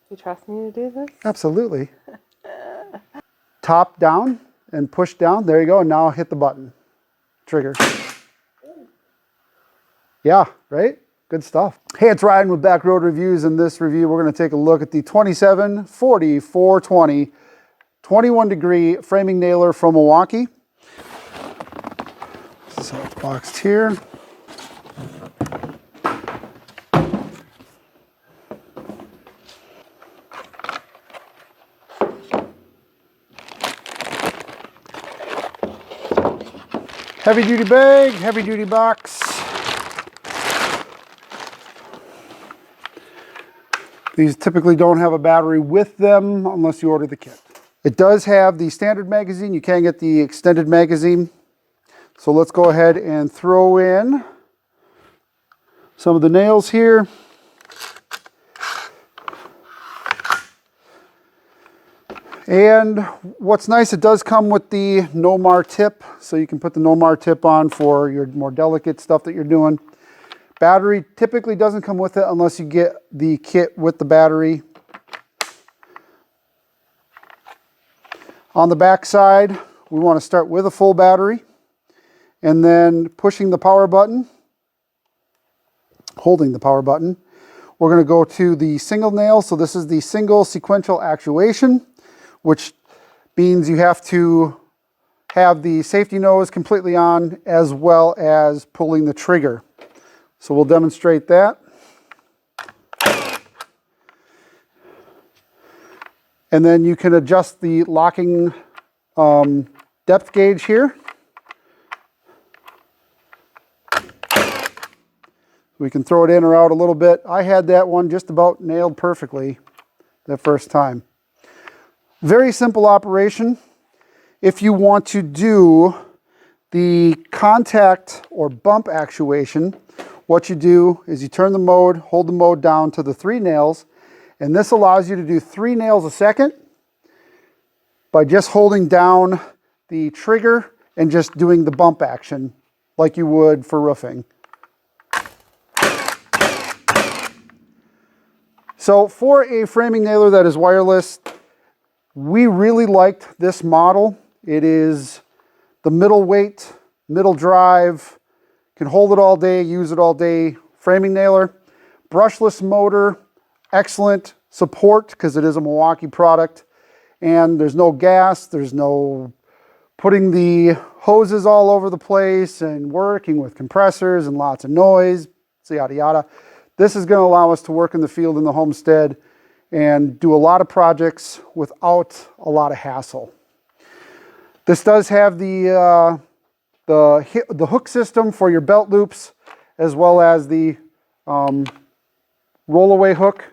You trust me to do this? Absolutely. Top down and push down. There you go. And now hit the button. Trigger. Yeah, right? Good stuff. Hey, it's Ryan with Backroad Reviews. In this review, we're going to take a look at the 2740 420 21 degree framing nailer from Milwaukee. This is how it's boxed here. Heavy duty bag, heavy duty box. These typically don't have a battery with them unless you order the kit. It does have the standard magazine. You can get the extended magazine. So let's go ahead and throw in some of the nails here. And what's nice, it does come with the no-mar tip, so you can put the no-mar tip on for your more delicate stuff that you're doing. Battery typically doesn't come with it unless you get the kit with the battery. On the back side, we want to start with a full battery and then pushing the power button, holding the power button. We're going to go to the single nail. So this is the single sequential actuation, which means you have to have the safety nose completely on as well as pulling the trigger. So we'll demonstrate that. And then you can adjust the locking depth gauge here. We can throw it in or out a little bit. I had that one just about nailed perfectly the first time. Very simple operation. If you want to do the contact or bump actuation, what you do is you turn the mode, hold the mode down to the 3 nails, and this allows you to do 3 nails a second by just holding down the trigger and just doing the bump action like you would for roofing. So for a framing nailer that is wireless, we really liked this model. It is the middle weight, middle drive, can hold it all day, use it all day framing nailer. Brushless motor, excellent support because it is a Milwaukee product. And there's no gas, there's no putting the hoses all over the place and working with compressors and lots of noise, so yada yada. This is going to allow us to work in the field in the homestead and do a lot of projects without a lot of hassle. This does have the hook system for your belt loops, as well as the rollaway hook.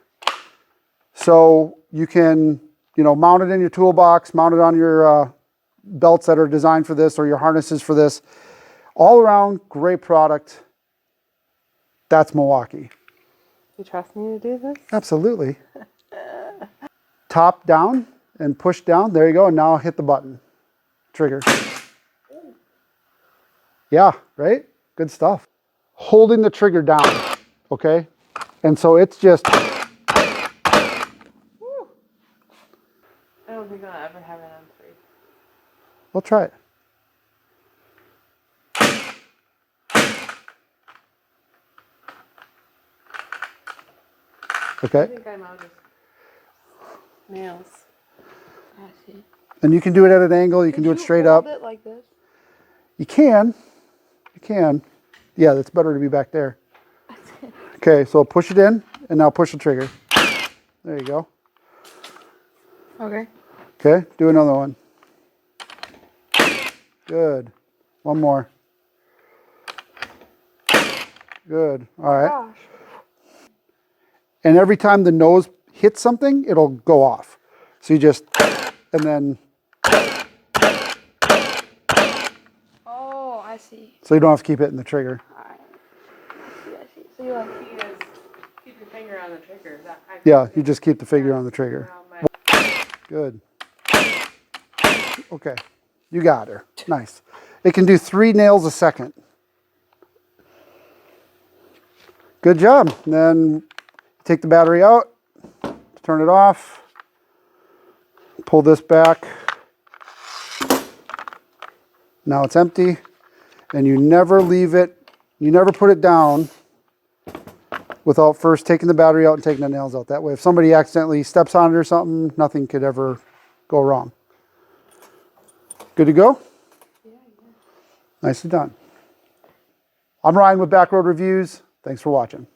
So you can, mount it in your toolbox, mount it on your belts that are designed for this or your harnesses for this. All around, great product. That's Milwaukee. You trust me to do this? Absolutely. Top down and push down. There you go. And now hit the button. Trigger. Yeah, right? Good stuff. Holding the trigger down, okay? And so it's just... I don't think I'll ever have it on 3. We'll try it. Okay. I think I'm out of nails. I see. And you can do it at an angle. You can do it straight up. Hold it like this? You can. You can. Yeah, that's better to be back there. Okay, so push it in, and now push the trigger. There you go. Okay. Okay, do another one. Good. One more. Good. All right. Gosh. And every time the nose hits something, it'll go off. So you just, and then. Oh, I see. So you don't have to keep hitting the trigger. I see. So you like keep your finger on the trigger. Yeah, you just keep the finger on the trigger. Good. Okay, you got her. Nice. It can do 3 nails a second. Good job. And then take the battery out, turn it off, pull this back. Now it's empty, and you never leave it, you never put it down without first taking the battery out and taking the nails out. That way, if somebody accidentally steps on it or something, nothing could ever go wrong. Good to go? Yeah. Nicely done. I'm Ryan with Backroad Reviews. Thanks for watching.